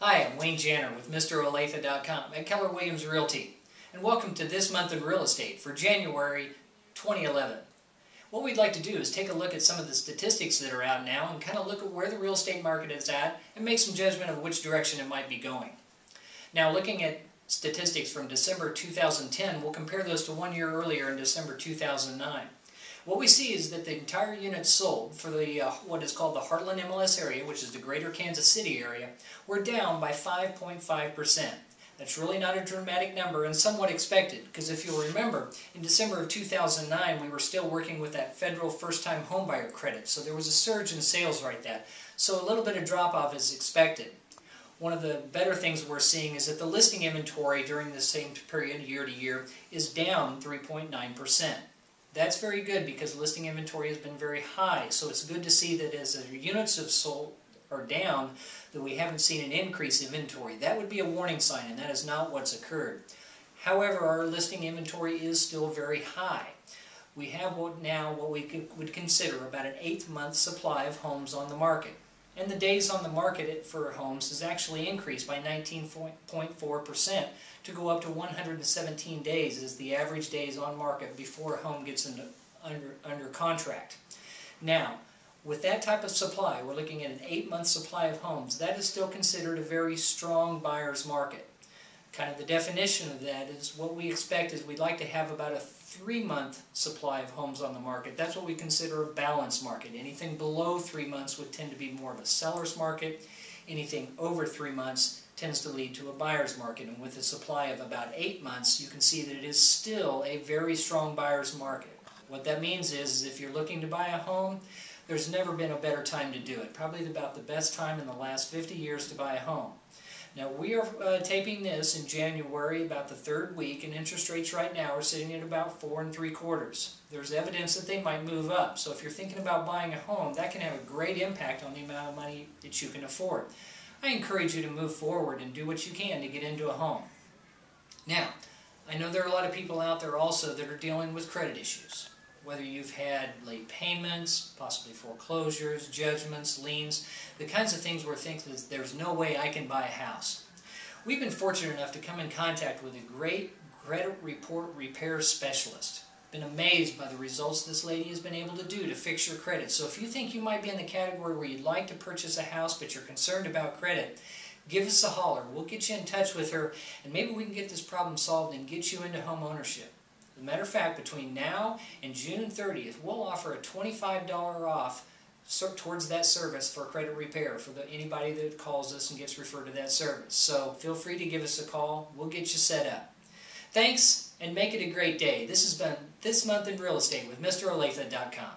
Hi, I'm Wayne Janner with MisterOlathe.com at Keller Williams Realty, and welcome to This Month in Real Estate for January 2011. What we'd like to do is take a look at some of the statistics that are out now and kind of look at where the real estate market is at and make some judgment of which direction it might be going. Now, looking at statistics from December 2010, we'll compare those to 1 year earlier in December 2009. What we see is that the entire units sold for the what is called the Heartland MLS area, which is the greater Kansas City area, were down by 5.5%. That's really not a dramatic number and somewhat expected, because if you'll remember, in December of 2009 we were still working with that federal first-time homebuyer credit, so there was a surge in sales right there. So a little bit of drop-off is expected. One of the better things we're seeing is that the listing inventory during the same period, year to year, is down 3.9%. That's very good because listing inventory has been very high, so it's good to see that as the units have sold are down, that we haven't seen an increase in inventory. That would be a warning sign, and that is not what's occurred. However, our listing inventory is still very high. We have what we would consider about an 8-month supply of homes on the market. And the days on the market for homes has actually increased by 19.4% to go up to 117 days as the average days on market before a home gets under contract. Now, with that type of supply, we're looking at an 8-month supply of homes. That is still considered a very strong buyer's market. Kind of the definition of that is what we expect is we'd like to have about a 3-month supply of homes on the market. That's what we consider a balanced market. Anything below 3 months would tend to be more of a seller's market. Anything over 3 months tends to lead to a buyer's market. And with a supply of about 8 months, you can see that it is still a very strong buyer's market. What that means is if you're looking to buy a home, there's never been a better time to do it. Probably about the best time in the last 50 years to buy a home. Now, we are taping this in January, about the 3rd week, and interest rates right now are sitting at about 4 3/4. There's evidence that they might move up. So if you're thinking about buying a home, that can have a great impact on the amount of money that you can afford. I encourage you to move forward and do what you can to get into a home. Now, I know there are a lot of people out there also that are dealing with credit issues. Whether you've had late payments, possibly foreclosures, judgments, liens, the kinds of things where think that there's no way I can buy a house. We've been fortunate enough to come in contact with a great credit report repair specialist. Been amazed by the results this lady has been able to do to fix your credit. So if you think you might be in the category where you'd like to purchase a house but you're concerned about credit, give us a holler. We'll get you in touch with her and maybe we can get this problem solved and get you into home ownership. As a matter of fact, between now and June 30th, we'll offer a $25 off towards that service for credit repair for anybody that calls us and gets referred to that service. So feel free to give us a call. We'll get you set up. Thanks, and make it a great day. This has been This Month in Real Estate with MisterOlathe.com.